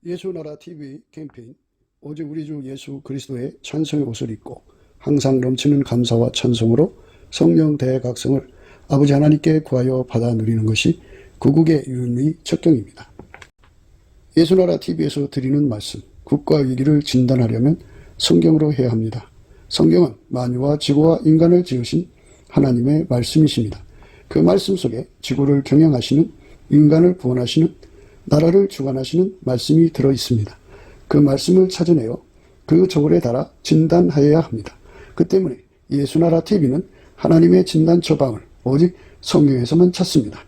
예수나라 TV 캠페인 오직 우리 주 예수 그리스도의 찬송의 옷을 입고 항상 넘치는 감사와 찬송으로 성령 대각성을 아버지 하나님께 구하여 받아 누리는 것이 구국의 유일의 척경입니다. 예수나라 TV에서 드리는 말씀, 국가 위기를 진단하려면 성경으로 해야 합니다. 성경은 만유와 지구와 인간을 지으신 하나님의 말씀이십니다. 그 말씀 속에 지구를 경영하시는, 인간을 구원하시는, 나라를 주관하시는 말씀이 들어있습니다. 그 말씀을 찾아내어 그 저울에 달아 진단하여야 합니다. 그 때문에 예수나라 TV는 하나님의 진단 처방을 오직 성경에서만 찾습니다.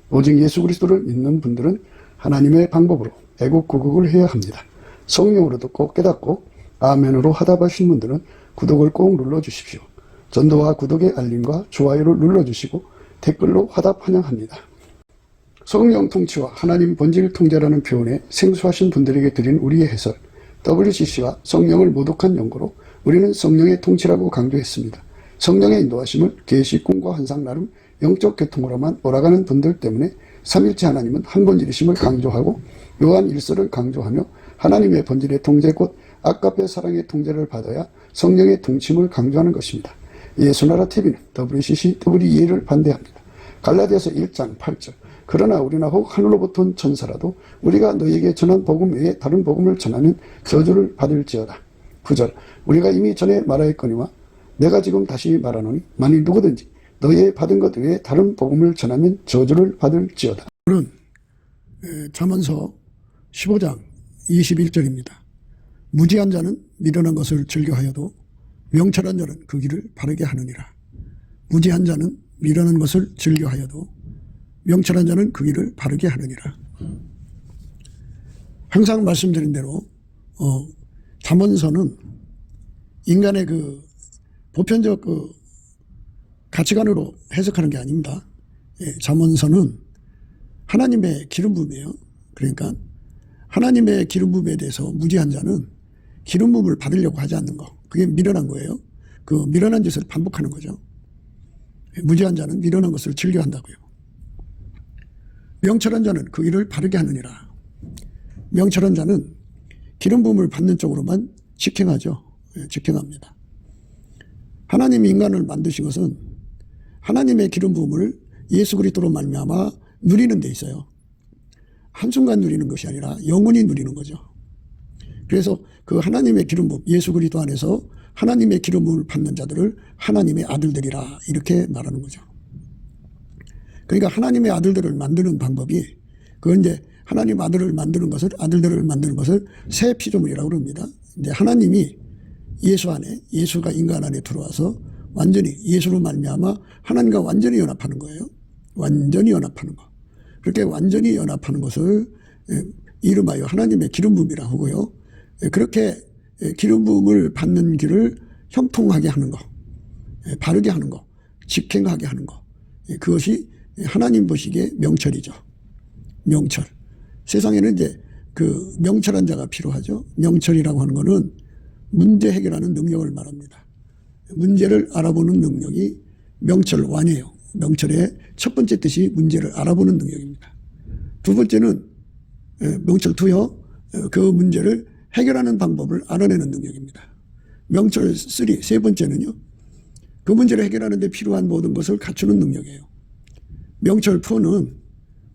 오직 예수 그리스도를 믿는 분들은 하나님의 방법으로 애국구국을 해야 합니다. 성령으로 듣고 깨닫고 아멘으로 화답하신 분들은 구독을 꼭 눌러주십시오. 전도와 구독의 알림과 좋아요를 눌러주시고 댓글로 화답 환영합니다. 성령 통치와 하나님 본질 통제라는 표현에 생소하신 분들에게 드린 우리의 해설, WCC가 성령을 모독한 연고로 우리는 성령의 통치라고 강조했습니다. 성령의 인도하심을 계시, 꿈과 환상 나름 영적 계통으로만 몰아가는 분들 때문에 삼일체 하나님은 한 본질이심을 강조하고 요한 1서를 강조하며 하나님의 본질의 통제 곧 아까페 사랑의 통제를 받아야 성령의 통치임을 강조하는 것입니다. 예수나라 TV는 WCC, WEA를 반대합니다. 갈라디아서 1장 8절 그러나 우리나 혹 하늘로부터 온 천사라도 우리가 너희에게 전한 복음 외에 다른 복음을 전하면 저주를 받을지어다. 9절 우리가 이미 전에 말하였거니와 내가 지금 다시 말하노니 만일 누구든지 너희의 받은 것 외에 다른 복음을 전하면 저주를 받을지어다. 오늘은 잠언서 15장 21절입니다. 무지한 자는 미련한 것을 즐겨하여도 명철한 자는 그 길을 바르게 하느니라. 무지한 자는 미련한 것을 즐겨하여도 명철한 자는 그 길을 바르게 하느니라. 항상 말씀드린 대로 잠언서는 인간의 그 보편적 그 가치관으로 해석하는 게 아닙니다. 잠언서는 하나님의 기름 부음이에요. 그러니까 하나님의 기름 부음에 대해서 무지한 자는 기름 부음을 받으려고 하지 않는 거, 그게 미련한 거예요. 그 미련한 짓을 반복하는 거죠. 무지한 자는 미련한 것을 즐겨한다고요. 명철한 자는 그 일을 바르게 하느니라. 명철한 자는 기름 부음을 받는 쪽으로만 직행하죠. 직행합니다. 하나님이 인간을 만드신 것은 하나님의 기름 부음을 예수 그리스도로 말미암아 누리는 데 있어요. 한순간 누리는 것이 아니라 영원히 누리는 거죠. 그래서 그 하나님의 기름 부음, 예수 그리스도 안에서 하나님의 기름 부음을 받는 자들을 하나님의 아들들이라 이렇게 말하는 거죠. 그러니까 하나님의 아들들을 만드는 방법이, 그건 이제 하나님 아들을 만드는 것을, 아들들을 만드는 것을 새 피조물이라고 그럽니다. 이제 하나님이 예수 안에, 예수가 인간 안에 들어와서 완전히 예수로 말미암아 하나님과 완전히 연합하는 거예요. 완전히 연합하는 거. 그렇게 완전히 연합하는 것을 이름하여 하나님의 기름 부음이라 하고요. 그렇게 기름 부음을 받는 길을 형통하게 하는 거, 바르게 하는 거, 직행하게 하는 거, 그것이 하나님 보시기에 명철이죠. 명철. 세상에는 이제 그 명철한 자가 필요하죠. 명철이라고 하는 것은 문제 해결하는 능력을 말합니다. 문제를 알아보는 능력이 명철완이에요. 명철의 첫 번째 뜻이 문제를 알아보는 능력입니다. 두 번째는 명철투요. 그 문제를 해결하는 방법을 알아내는 능력입니다. 명철 3, 세 번째는요. 그 문제를 해결하는 데 필요한 모든 것을 갖추는 능력이에요. 명철 4는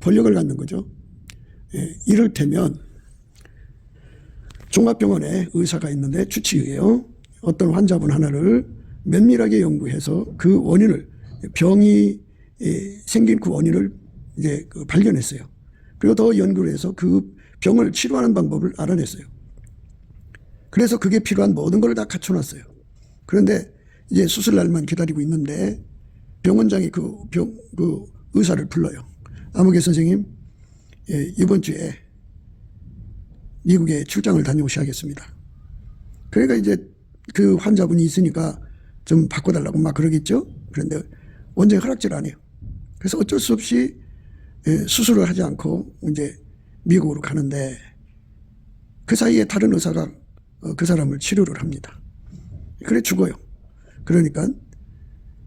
권력을 갖는 거죠. 이를테면 종합병원에 의사가 있는데 주치의예요. 어떤 환자분 하나를 면밀하게 연구해서 그 원인을, 병이 생긴 그 원인을 이제 발견했어요. 그리고 더 연구를 해서 그 병을 치료하는 방법을 알아냈어요. 그래서 그게 필요한 모든 걸 다 갖춰놨어요. 그런데 이제 수술 날만 기다리고 있는데 병원장이 그 의사를 불러요. 아무개 선생님, 이번 주에 미국에 출장을 다녀오셔야겠습니다. 그러니까 이제 그 환자분이 있으니까 좀 바꿔달라고 막 그러겠죠. 그런데 원장이 허락질 안 해요. 그래서 어쩔 수 없이 수술을 하지 않고 이제 미국으로 가는데 그 사이에 다른 의사가 그 사람을 치료를 합니다. 그래 죽어요. 그러니까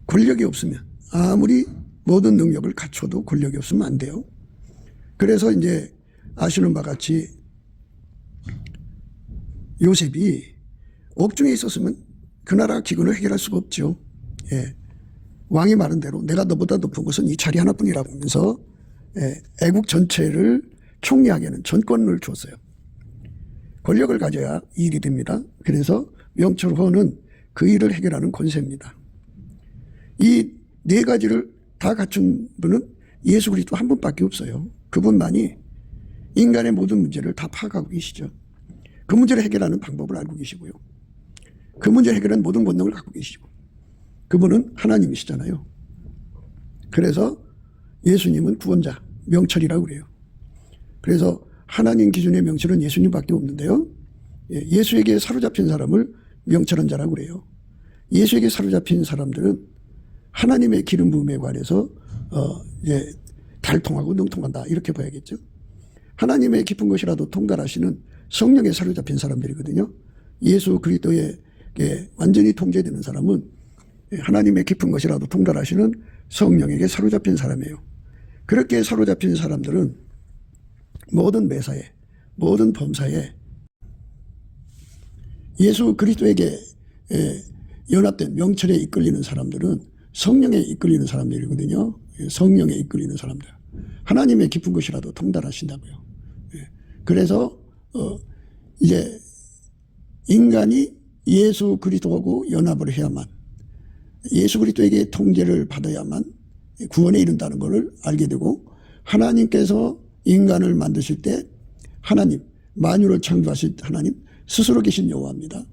권력이 없으면, 아무리 모든 능력을 갖춰도 권력이 없으면 안 돼요. 그래서 이제 아시는 바와 같이 요셉이 옥중에 있었으면 그 나라 기근을 해결할 수가 없죠. 예. 왕이 말한 대로 내가 너보다 높은 것은 이 자리 하나뿐이라고 하면서 애국 전체를 총리하게 하는 전권을 줬어요. 권력을 가져야 이 일이 됩니다. 그래서 명철호는 그 일을 해결하는 권세입니다. 이 네 가지를 다 갖춘 분은 예수 그리스도 한 분밖에 없어요. 그분만이 인간의 모든 문제를 다 파악하고 계시죠. 그 문제를 해결하는 방법을 알고 계시고요. 그 문제를 해결하는 모든 권능을 갖고 계시고, 그분은 하나님이시잖아요. 그래서 예수님은 구원자, 명철이라고 그래요. 그래서 하나님 기준의 명철은 예수님밖에 없는데요. 예수에게 사로잡힌 사람을 명철한 자라고 그래요. 예수에게 사로잡힌 사람들은 하나님의 기름 부음에 관해서 달통하고 능통한다, 이렇게 봐야겠죠. 하나님의 깊은 것이라도 통달하시는 성령에 사로잡힌 사람들이거든요. 예수 그리스도에 완전히 통제되는 사람은 하나님의 깊은 것이라도 통달하시는 성령에게 사로잡힌 사람이에요. 그렇게 사로잡힌 사람들은 모든 매사에, 모든 범사에 예수 그리스도에게 연합된 명철에 이끌리는 사람들은 성령에 이끌리는 사람들이거든요. 성령에 이끌리는 사람들. 하나님의 깊은 것이라도 통달하신다고요. 그래서 이제 인간이 예수 그리스도하고 연합을 해야만, 예수 그리스도에게 통제를 받아야만 구원에 이른다는 것을 알게 되고, 하나님께서 인간을 만드실 때 하나님, 만유를 창조하신 하나님 스스로 계신 여호와입니다.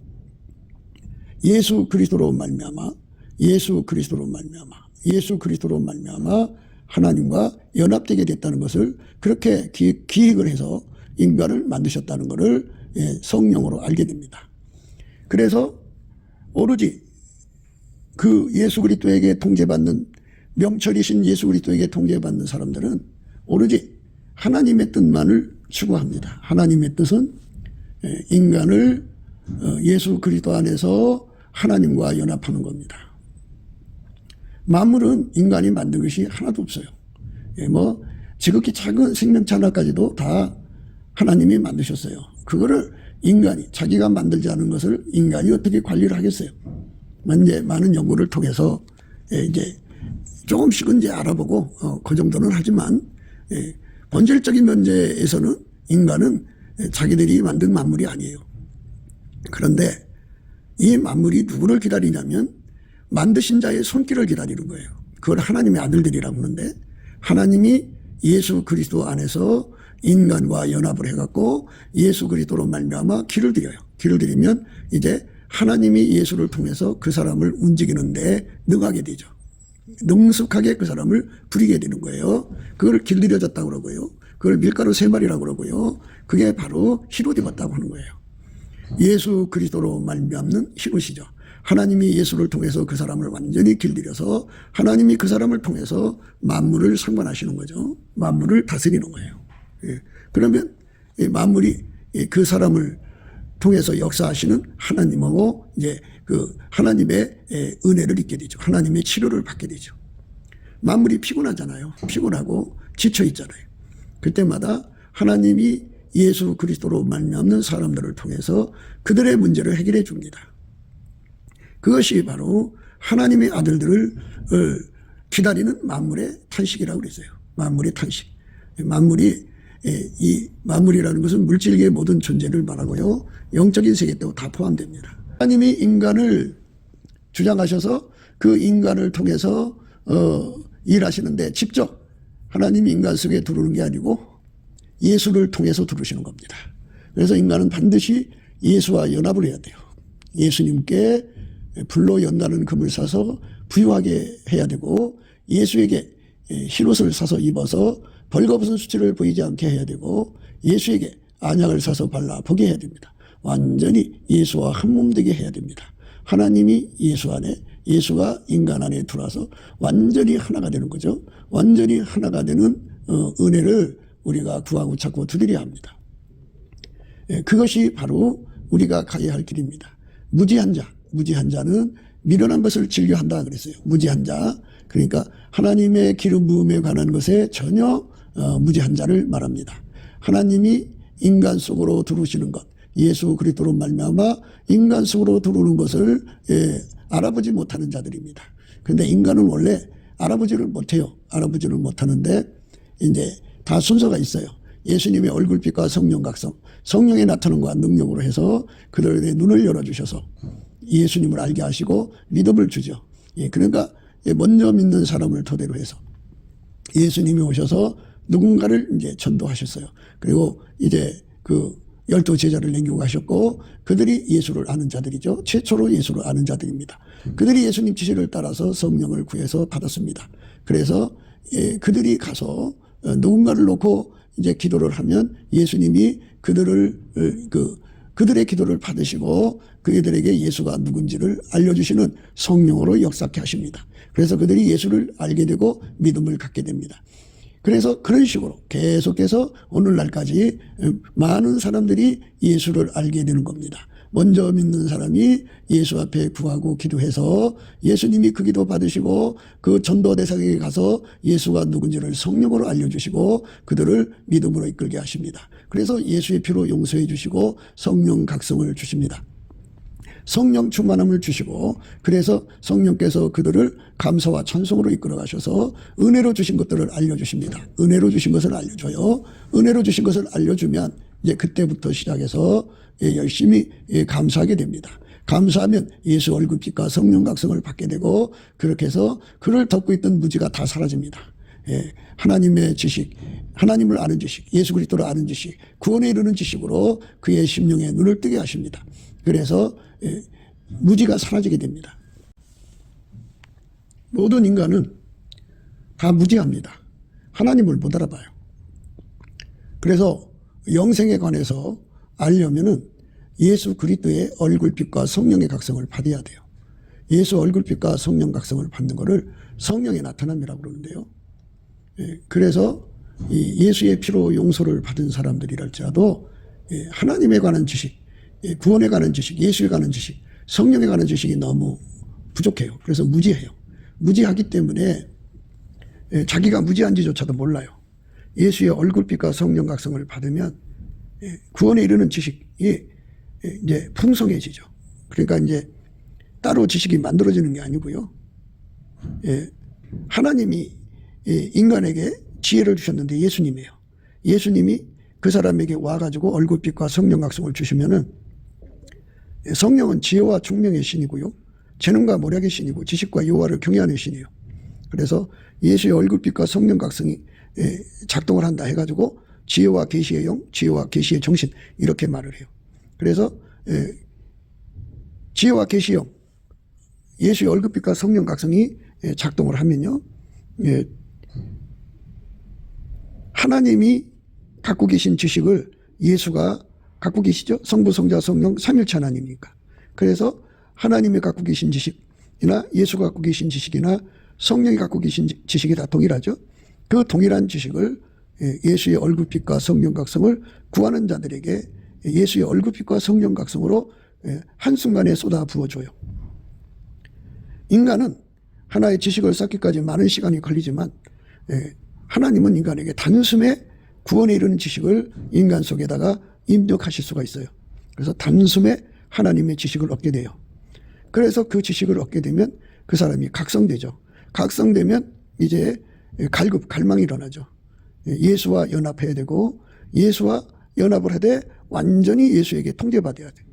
예수 그리스도로 말미암아, 예수 그리스도로 말미암아, 예수 그리스도로 말미암아 하나님과 연합되게 됐다는 것을, 그렇게 기획을 해서 인간을 만드셨다는 것을 성령으로 알게 됩니다. 그래서 오로지 그 예수 그리스도에게 통제받는, 명철이신 예수 그리스도에게 통제받는 사람들은 오로지 하나님의 뜻만을 추구합니다. 하나님의 뜻은 인간을 예수 그리스도 안에서 하나님과 연합하는 겁니다. 만물은 인간이 만든 것이 하나도 없어요. 지극히 작은 생명체 하나까지도 다 하나님이 만드셨어요. 그거를 인간이, 자기가 만들지 않은 것을 인간이 어떻게 관리를 하겠어요? 이제 많은 연구를 통해서 이제 조금씩은 이제 알아보고 그 정도는 하지만, 본질적인 문제에서는 인간은 자기들이 만든 만물이 아니에요. 그런데 이 만물이 누구를 기다리냐면 만드신 자의 손길을 기다리는 거예요. 그걸 하나님의 아들들이라고 하는데, 하나님이 예수 그리스도 안에서 인간과 연합을 해갖고 예수 그리스도로 말미암아 길을 드려요. 길을 드리면 이제 하나님이 예수를 통해서 그 사람을 움직이는데 능하게 되죠. 능숙하게 그 사람을 부리게 되는 거예요. 그걸 길들여졌다고 그러고요. 그걸 밀가루 3마리라고 그러고요. 그게 바로 히롯이 왔다고 하는 거예요. 예수 그리스도로 말미암는 히롯이죠. 하나님이 예수를 통해서 그 사람을 완전히 길들여서 하나님이 그 사람을 통해서 만물을 상관하시는 거죠. 만물을 다스리는 거예요. 그러면 만물이 그 사람을 통해서 역사하시는 하나님하고 이제 그 하나님의 은혜를 입게 되죠. 하나님의 치료를 받게 되죠. 만물이 피곤하잖아요. 피곤하고 지쳐 있잖아요. 그때마다 하나님이 예수 그리스도로 말미암는 사람들을 통해서 그들의 문제를 해결해 줍니다. 그것이 바로 하나님의 아들들을 기다리는 만물의 탄식이라고 그랬어요. 만물의 탄식. 이 만물이라는 것은 물질계의 모든 존재를 말하고요. 영적인 세계도 다 포함됩니다. 하나님이 인간을 주장하셔서 그 인간을 통해서 일하시는데, 직접 하나님이 인간 속에 들어오는 게 아니고 예수를 통해서 들어오시는 겁니다. 그래서 인간은 반드시 예수와 연합을 해야 돼요. 예수님께 불로 연다는 금을 사서 부유하게 해야 되고, 예수에게 흰옷을 사서 입어서 벌거벗은 수치를 보이지 않게 해야 되고, 예수에게 안약을 사서 발라 보게 해야 됩니다. 완전히 예수와 한 몸 되게 해야 됩니다. 하나님이 예수 안에, 예수가 인간 안에 들어와서 완전히 하나가 되는 거죠. 완전히 하나가 되는 은혜를 우리가 구하고 찾고 두드려야 합니다. 그것이 바로 우리가 가야 할 길입니다. 무지한 자는 미련한 것을 즐겨한다 그랬어요. 무지한 자, 그러니까 하나님의 기름 부음에 관한 것에 전혀 무지한 자를 말합니다. 하나님이 인간 속으로 들어오시는 것, 예수 그리스도로 말미암아 인간 속으로 들어오는 것을 알아보지 못하는 자들입니다. 그런데 인간은 원래 알아보지를 못해요. 알아보지를 못하는데 이제 다 순서가 있어요. 예수님의 얼굴빛과 성령 각성, 성령의 나타남과 능력으로 해서 그들의 눈을 열어주셔서 예수님을 알게 하시고 믿음을 주죠. 그러니까 먼저 믿는 사람을 토대로 해서 예수님이 오셔서 누군가를 이제 전도하셨어요. 그리고 이제 그 12제자를 남기고 가셨고 그들이 예수를 아는 자들이죠. 최초로 예수를 아는 자들입니다. 그들이 예수님 지시를 따라서 성령을 구해서 받았습니다. 그래서 그들이 가서 누군가를 놓고 이제 기도를 하면 예수님이 그들의 기도를 받으시고 그들에게 예수가 누군지를 알려주시는 성령으로 역사케 하십니다. 그래서 그들이 예수를 알게 되고 믿음을 갖게 됩니다. 그래서 그런 식으로 계속해서 오늘날까지 많은 사람들이 예수를 알게 되는 겁니다. 먼저 믿는 사람이 예수 앞에 구하고 기도해서 예수님이 그 기도 받으시고 그 전도 대상에게 가서 예수가 누군지를 성령으로 알려주시고 그들을 믿음으로 이끌게 하십니다. 그래서 예수의 피로 용서해 주시고 성령 각성을 주십니다. 성령 충만함을 주시고 그래서 성령께서 그들을 감사와 찬송으로 이끌어 가셔서 은혜로 주신 것들을 알려주십니다. 은혜로 주신 것을 알려줘요. 은혜로 주신 것을 알려주면 이제 그때부터 시작해서 열심히 감사하게 됩니다. 감사하면 예수 얼굴빛과 성령 각성을 받게 되고 그렇게 해서 그를 덮고 있던 무지가 다 사라집니다. 하나님의 지식, 하나님을 아는 지식, 예수 그리스도를 아는 지식, 구원에 이르는 지식으로 그의 심령에 눈을 뜨게 하십니다. 그래서 무지가 사라지게 됩니다. 모든 인간은 다 무지합니다. 하나님을 못 알아봐요. 그래서 영생에 관해서 알려면은 예수 그리스도의 얼굴빛과 성령의 각성을 받아야 돼요. 예수 얼굴빛과 성령 각성을 받는 것을 성령의 나타남이라고 그러는데요. 그래서 예수의 피로 용서를 받은 사람들이랄지라도 하나님에 관한 지식, 구원에 관한 지식, 예수에 관한 지식, 성령에 관한 지식이 너무 부족해요. 그래서 무지해요. 무지하기 때문에 자기가 무지한지조차도 몰라요. 예수의 얼굴빛과 성령 각성을 받으면 구원에 이르는 지식이 이제 풍성해지죠. 그러니까 이제 따로 지식이 만들어지는 게 아니고요. 하나님이 인간에게 지혜를 주셨는데 예수님이에요. 예수님이 그 사람에게 와가지고 얼굴빛과 성령 각성을 주시면은 성령은 지혜와 총명의 신이고요. 재능과 모략의 신이고 지식과 여호와를 경외하는 신이에요. 그래서 예수의 얼굴빛과 성령 각성이 작동을 한다 해가지고 지혜와 계시의 영, 지혜와 계시의 정신 이렇게 말을 해요. 그래서 지혜와 계시의 영, 예수의 얼굴빛과 성령 각성이 작동을 하면요. 하나님이 갖고 계신 지식을 예수가 갖고 계시죠. 성부, 성자, 성령 삼일체 하나님이니까. 그래서 하나님이 갖고 계신 지식이나 예수가 갖고 계신 지식이나 성령이 갖고 계신 지식이 다 동일하죠. 그 동일한 지식을 예수의 얼굴빛과 성령 각성을 구하는 자들에게 예수의 얼굴빛과 성령 각성으로 한순간에 쏟아 부어줘요. 인간은 하나의 지식을 쌓기까지 많은 시간이 걸리지만 하나님은 인간에게 단숨에 구원에 이르는 지식을 인간 속에다가 입력하실 수가 있어요. 그래서 단숨에 하나님의 지식을 얻게 돼요. 그래서 그 지식을 얻게 되면 그 사람이 각성되죠. 각성되면 이제 갈망이 일어나죠. 예수와 연합해야 되고 예수와 연합을 하되 완전히 예수에게 통제받아야 돼.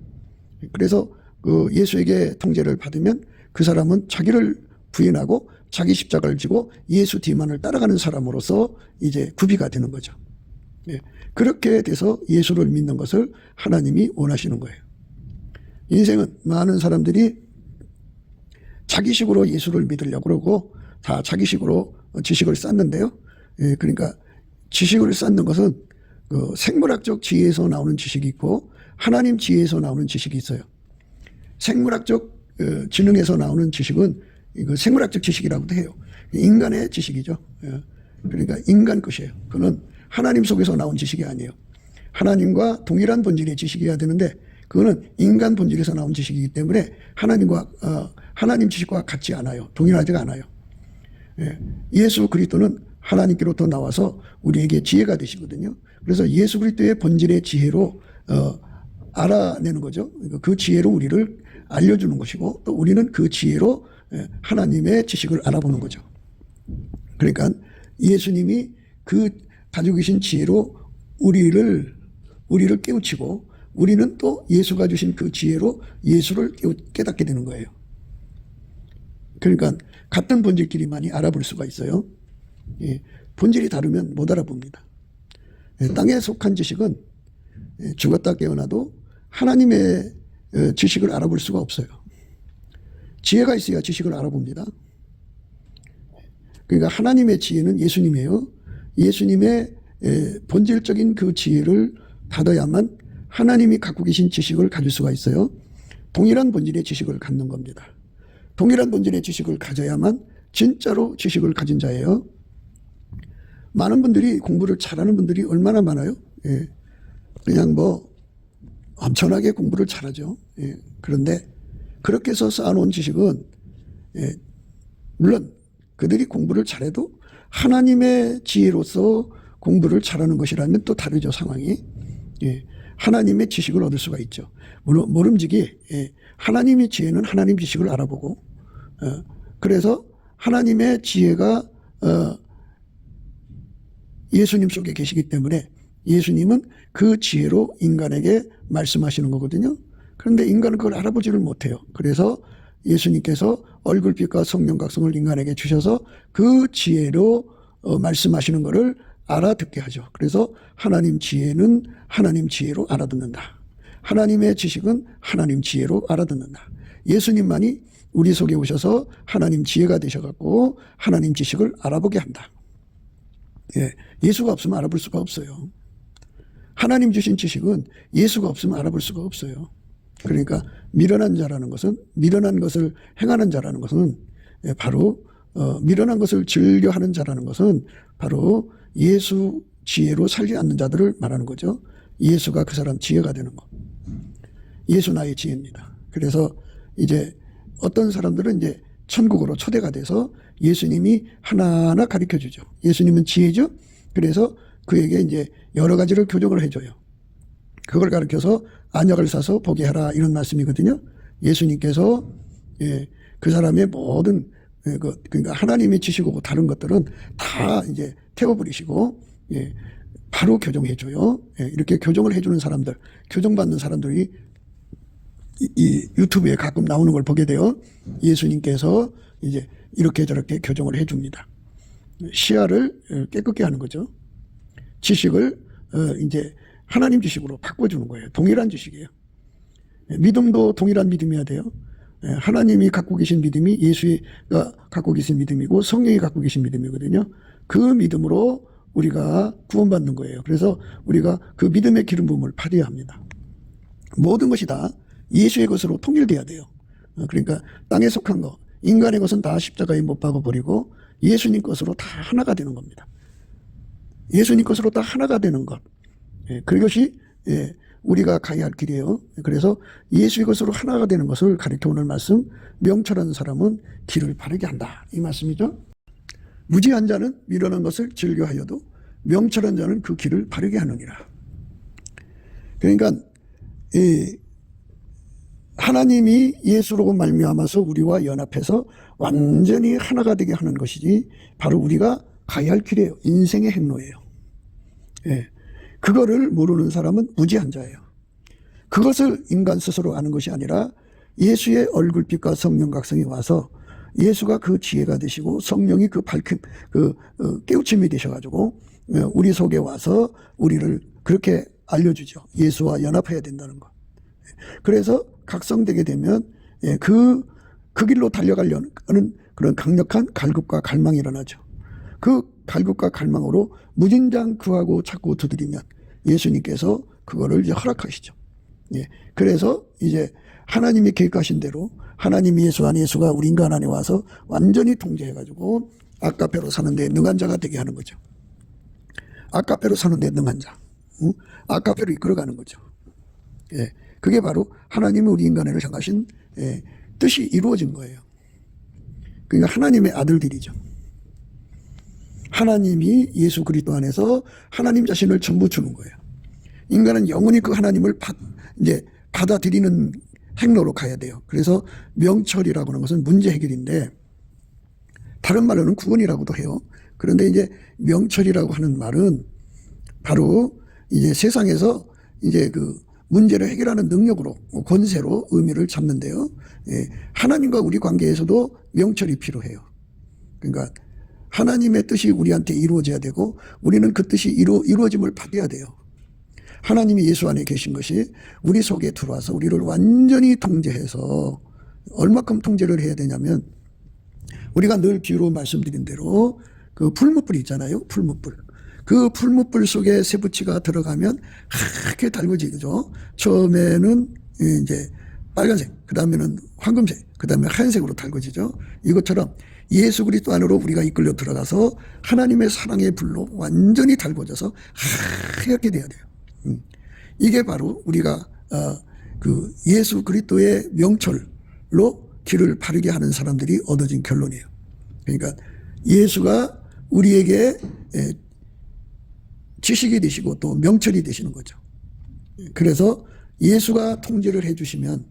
그래서 그 예수에게 통제를 받으면 그 사람은 자기를 부인하고 자기 십자가를 지고 예수 뒤만을 따라가는 사람으로서 이제 구비가 되는 거죠. 그렇게 돼서 예수를 믿는 것을 하나님이 원하시는 거예요. 인생은 많은 사람들이 자기식으로 예수를 믿으려고 그러고 다 자기식으로 지식을 쌓는데요. 그러니까 지식을 쌓는 것은 그 생물학적 지혜에서 나오는 지식이 있고 하나님 지혜에서 나오는 지식이 있어요. 생물학적 지능에서 나오는 지식은 이거 생물학적 지식이라고도 해요. 인간의 지식이죠. 그러니까 인간 것이에요. 그거는 하나님 속에서 나온 지식이 아니에요. 하나님과 동일한 본질의 지식이어야 되는데 그거는 인간 본질에서 나온 지식이기 때문에 하나님 지식과 같지 않아요. 동일하지가 않아요. 예수 그리스도는 하나님께로부터 나와서 우리에게 지혜가 되시거든요. 그래서 예수 그리스도의 본질의 지혜로 알아내는 거죠. 그 지혜로 우리를 알려주는 것이고 또 우리는 그 지혜로 하나님의 지식을 알아보는 거죠. 그러니까 예수님이 그 가지고 계신 지혜로 우리를 깨우치고 우리는 또 예수가 주신 그 지혜로 예수를 깨닫게 되는 거예요. 그러니까 같은 본질끼리만이 알아볼 수가 있어요. 본질이 다르면 못 알아봅니다. 땅에 속한 지식은 죽었다 깨어나도 하나님의 지식을 알아볼 수가 없어요. 지혜가 있어야 지식을 알아봅니다. 그러니까 하나님의 지혜는 예수님이에요. 예수님의 본질적인 그 지혜를 받아야만 하나님이 갖고 계신 지식을 가질 수가 있어요. 동일한 본질의 지식을 갖는 겁니다. 동일한 본질의 지식을 가져야만 진짜로 지식을 가진 자예요. 많은 분들이 공부를 잘하는 분들이 얼마나 많아요. 그냥 뭐 엄청나게 공부를 잘하죠. 그런데 그렇게 해서 쌓아놓은 지식은 물론 그들이 공부를 잘해도 하나님의 지혜로서 공부를 잘하는 것이라면 또 다르죠, 상황이. 하나님의 지식을 얻을 수가 있죠. 모름지기 하나님의 지혜는 하나님 지식을 알아보고 그래서 하나님의 지혜가 예수님 속에 계시기 때문에 예수님은 그 지혜로 인간에게 말씀하시는 거거든요. 그런데 인간은 그걸 알아보지를 못해요. 그래서 예수님께서 얼굴빛과 성령 각성을 인간에게 주셔서 그 지혜로 말씀하시는 것을 알아듣게 하죠. 그래서 하나님 지혜는 하나님 지혜로 알아듣는다. 하나님의 지식은 하나님 지혜로 알아듣는다. 예수님만이 우리 속에 오셔서 하나님 지혜가 되셔갖고 하나님 지식을 알아보게 한다. 예수가 없으면 알아볼 수가 없어요. 하나님 주신 지식은 예수가 없으면 알아볼 수가 없어요. 그러니까 미련한 자라는 것은, 미련한 것을 행하는 자라는 것은 바로 미련한 것을 즐겨하는 자라는 것은 바로 예수 지혜로 살지 않는 자들을 말하는 거죠. 예수가 그 사람 지혜가 되는 것. 예수 나의 지혜입니다. 그래서 이제 어떤 사람들은 이제 천국으로 초대가 돼서 예수님이 하나하나 가르쳐 주죠. 예수님은 지혜죠. 그래서 그에게 이제 여러 가지를 교정을 해줘요. 그걸 가르쳐서 안약을 사서 보게 하라 이런 말씀이거든요. 예수님께서 그 사람의 모든 그러니까 하나님의 지식하고 다른 것들은 다 이제 태워버리시고 바로 교정해줘요. 이렇게 교정을 해주는 사람들, 교정받는 사람들이 이 유튜브에 가끔 나오는 걸 보게 돼요. 예수님께서 이제 이렇게 저렇게 교정을 해줍니다. 시야를 깨끗게 하는 거죠. 지식을 이제 하나님 지식으로 바꿔주는 거예요. 동일한 지식이에요. 믿음도 동일한 믿음이어야 돼요. 하나님이 갖고 계신 믿음이 예수가 갖고 계신 믿음이고 성령이 갖고 계신 믿음이거든요. 그 믿음으로 우리가 구원받는 거예요. 그래서 우리가 그 믿음의 기름 부음을 받아야 합니다. 모든 것이 다 예수의 것으로 통일돼야 돼요. 그러니까 땅에 속한 것, 인간의 것은 다 십자가에 못 박아버리고 예수님 것으로 다 하나가 되는 겁니다. 예수님 것으로 다 하나가 되는 것. 그것이 우리가 가야 할 길이에요. 그래서 예수의 것으로 하나가 되는 것을 가르쳐 오는 말씀, 명철한 사람은 길을 바르게 한다. 이 말씀이죠. 무지한 자는 미련한 것을 즐겨하여도 명철한 자는 그 길을 바르게 하느니라. 그러니까 하나님이 예수로 말미암아서 우리와 연합해서 완전히 하나가 되게 하는 것이지 바로 우리가 가야 할 길이에요. 인생의 행로예요. 그거를 모르는 사람은 무지한 자예요. 그것을 인간 스스로 아는 것이 아니라 예수의 얼굴빛과 성령 각성이 와서 예수가 그 지혜가 되시고 성령이 그 밝힘, 깨우침이 되셔가지고 우리 속에 와서 우리를 그렇게 알려주죠. 예수와 연합해야 된다는 것. 그래서 각성되게 되면 그 길로 달려가려는 그런 강력한 갈급과 갈망이 일어나죠. 그 갈급과 갈망으로 무진장 구하고 찾고 두드리면 예수님께서 그거를 이제 허락하시죠. 그래서 이제 하나님이 계획하신 대로 하나님 예수 안에 예수가 우리 인간 안에 와서 완전히 통제해가지고 아까페로 사는데 능한 자가 되게 하는 거죠. 아까페로 사는데 능한 자. 아까페로 이끌어가는 거죠. 그게 바로 하나님이 우리 인간을 향하신 뜻이 이루어진 거예요. 그러니까 하나님의 아들들이죠. 하나님이 예수 그리스도 안에서 하나님 자신을 전부 주는 거예요. 인간은 영원히 그 하나님을 이제 받아들이는 행로로 가야 돼요. 그래서 명철이라고 하는 것은 문제 해결인데, 다른 말로는 구원이라고도 해요. 그런데 이제 명철이라고 하는 말은 바로 이제 세상에서 이제 그 문제를 해결하는 능력으로, 권세로 의미를 잡는데요. 예, 하나님과 우리 관계에서도 명철이 필요해요. 그러니까 하나님의 뜻이 우리한테 이루어져야 되고, 우리는 그 뜻이 이루어짐을 받아야 돼요. 하나님이 예수 안에 계신 것이 우리 속에 들어와서 우리를 완전히 통제해서, 얼마큼 통제를 해야 되냐면, 우리가 늘 비유로 말씀드린 대로 그 풀무불 있잖아요. 풀무불. 그 풀무불 속에 쇠붙이가 들어가면 하얗게 달궈지죠. 처음에는 이제 빨간색, 그 다음에는 황금색, 그 다음에 하얀색으로 달궈지죠. 이것처럼 예수 그리스도 안으로 우리가 이끌려 들어가서 하나님의 사랑의 불로 완전히 달궈져서 하얗게 돼야 돼요. 이게 바로 우리가 그 예수 그리스도의 명철로 길을 바르게 하는 사람들이 얻어진 결론이에요. 그러니까 예수가 우리에게 지식이 되시고 또 명철이 되시는 거죠. 그래서 예수가 통제를 해주시면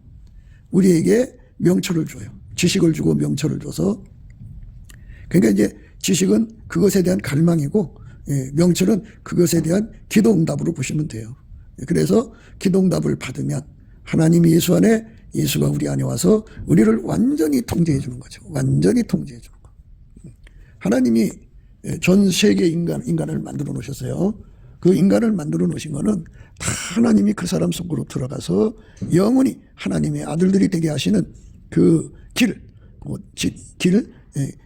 우리에게 명철을 줘요. 지식을 주고 명철을 줘서, 그러니까 이제 지식은 그것에 대한 갈망이고, 명철은 그것에 대한 기도응답으로 보시면 돼요. 그래서 기도응답을 받으면 하나님이 예수 안에, 예수가 우리 안에 와서 우리를 완전히 통제해 주는 거죠. 완전히 통제해 주는 거. 하나님이 전 세계 인간을 만들어 놓으셨어요. 그 인간을 만들어 놓으신 거는 다 하나님이 그 사람 속으로 들어가서 영원히 하나님의 아들들이 되게 하시는 그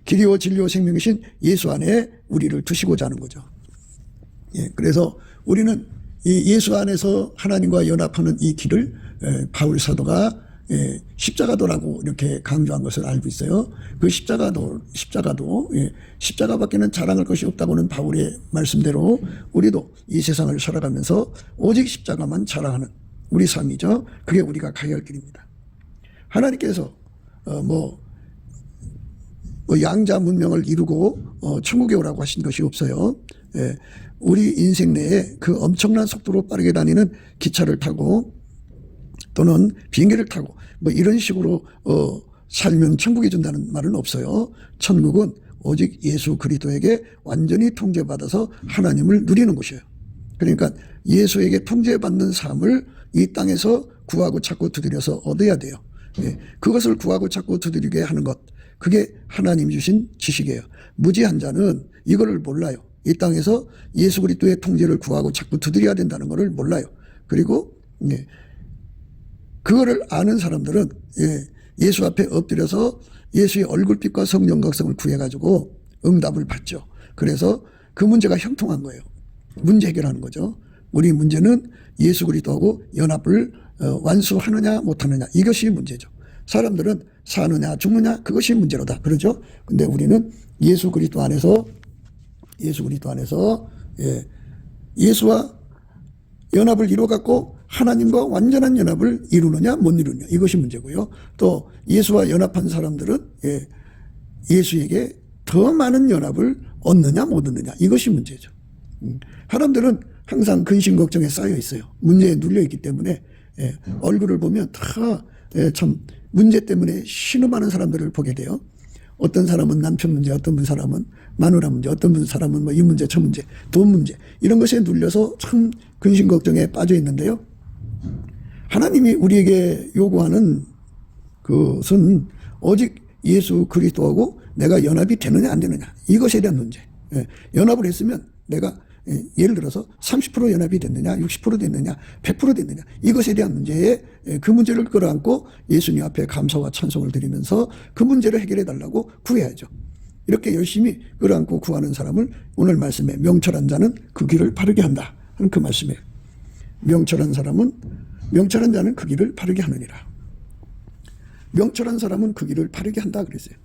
길이요 진리요 생명이신 예수 안에 우리를 두시고자 하는 거죠. 그래서 우리는 이 예수 안에서 하나님과 연합하는 이 길을 바울 사도가 십자가도라고 이렇게 강조한 것을 알고 있어요. 그 십자가밖에는 자랑할 것이 없다고는 바울의 말씀대로 우리도 이 세상을 살아가면서 오직 십자가만 자랑하는 우리 삶이죠. 그게 우리가 가야 할 길입니다. 하나님께서 양자 문명을 이루고 천국에 오라고 하신 것이 없어요. 우리 인생 내에 그 엄청난 속도로 빠르게 다니는 기차를 타고 또는 비행기를 타고 이런 식으로 살면 천국이 준다는 말은 없어요. 천국은 오직 예수 그리스도에게 완전히 통제받아서 하나님을 누리는 곳이에요. 그러니까 예수에게 통제받는 삶을 이 땅에서 구하고 찾고 두드려서 얻어야 돼요. 그것을 구하고 찾고 두드리게 하는 것, 그게 하나님이 주신 지식이에요. 무지한 자는 이거를 몰라요. 이 땅에서 예수 그리스도의 통제를 구하고 찾고 두드려야 된다는 것을 몰라요. 그리고 그거를 아는 사람들은 예수 앞에 엎드려서 예수의 얼굴빛과 성령 각성을 구해가지고 응답을 받죠. 그래서 그 문제가 형통한 거예요. 문제 해결하는 거죠. 우리 문제는 예수 그리스도하고 연합을 완수하느냐 못하느냐, 이것이 문제죠. 사람들은 사느냐 죽느냐 그것이 문제로다 그러죠. 근데 우리는 예수 그리스도 안에서 예수와 연합을 이루어갖고 하나님과 완전한 연합을 이루느냐 못 이루느냐, 이것이 문제고요. 또 예수와 연합한 사람들은 예수에게 더 많은 연합을 얻느냐 못 얻느냐, 이것이 문제죠. 사람들은 항상 근심 걱정에 쌓여 있어요. 문제에 눌려 있기 때문에 얼굴을 보면 다 참 문제 때문에 신음하는 사람들을 보게 돼요. 어떤 사람은 남편 문제, 어떤 사람은 마누라 문제, 어떤 사람은 이 문제 저 문제, 돈 문제, 이런 것에 눌려서 참 근심 걱정에 빠져 있는데요. 하나님이 우리에게 요구하는 것은 오직 예수 그리스도하고 내가 연합이 되느냐 안 되느냐, 이것에 대한 문제. 연합을 했으면 내가 예를 들어서 30% 연합이 됐느냐, 60% 됐느냐, 100% 됐느냐, 이것에 대한 문제에 그 문제를 끌어안고 예수님 앞에 감사와 찬송을 드리면서 그 문제를 해결해 달라고 구해야죠. 이렇게 열심히 끌어안고 구하는 사람을 오늘 말씀에 명철한 자는 그 길을 바르게 한다 하는 그 말씀이에요. 명철한 자는 그 길을 바르게 하느니라. 명철한 사람은 그 길을 바르게 한다 그랬어요.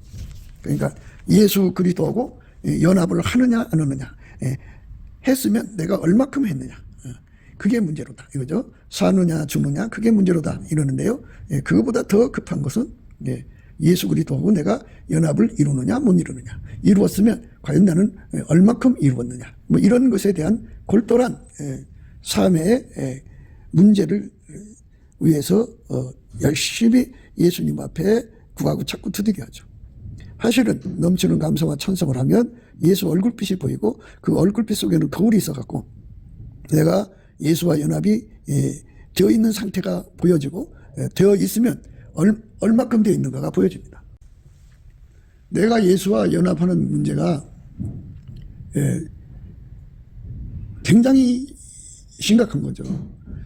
그러니까 예수 그리스도하고 연합을 하느냐 안 하느냐, 했으면 내가 얼마큼 했느냐, 그게 문제로다 이거죠. 사느냐 죽느냐 그게 문제로다 이러는데요. 그거보다 더 급한 것은 예수 그리스도하고 내가 연합을 이루느냐 못 이루느냐, 이루었으면 과연 나는 얼마큼 이루었느냐, 이런 것에 대한 골똘한 삶의 문제를 위해서 열심히 예수님 앞에 구하고 자꾸 두드려야죠. 사실은 넘치는 감사와 찬송을 하면 예수 얼굴빛이 보이고 그 얼굴빛 속에는 거울이 있어갖고 내가 예수와 연합이 되어 있는 상태가 보여지고 되어 있으면 얼마큼 되어 있는가가 보여집니다. 내가 예수와 연합하는 문제가 굉장히 심각한 거죠.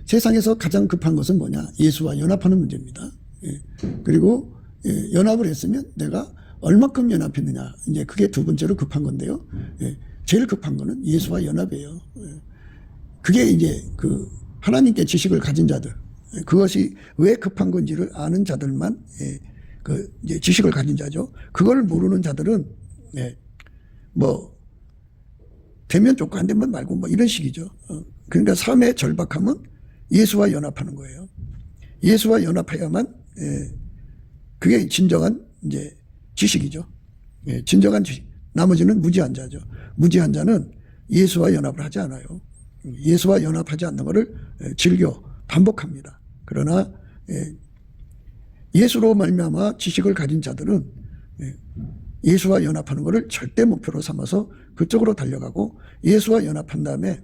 세상에서 가장 급한 것은 뭐냐? 예수와 연합하는 문제입니다. 그리고 연합을 했으면 내가 얼마큼 연합했느냐. 이제 그게 두 번째로 급한 건데요. 제일 급한 거는 예수와 연합이에요. 그게 이제 그 하나님께 지식을 가진 자들, 그것이 왜 급한 건지를 아는 자들만 그 이제 지식을 가진 자죠. 그걸 모르는 자들은 뭐 되면 좋고 안 되면 말고 뭐 이런 식이죠. 그러니까 삶의 절박함은 예수와 연합하는 거예요. 예수와 연합해야만 그게 진정한 이제 지식이죠. 진정한 지식. 나머지는 무지한 자죠. 무지한 자는 예수와 연합을 하지 않아요. 예수와 연합하지 않는 것을 즐겨 반복합니다. 그러나 예수로 말미암아 지식을 가진 자들은 예수와 연합하는 것을 절대 목표로 삼아서 그쪽으로 달려가고 예수와 연합한 다음에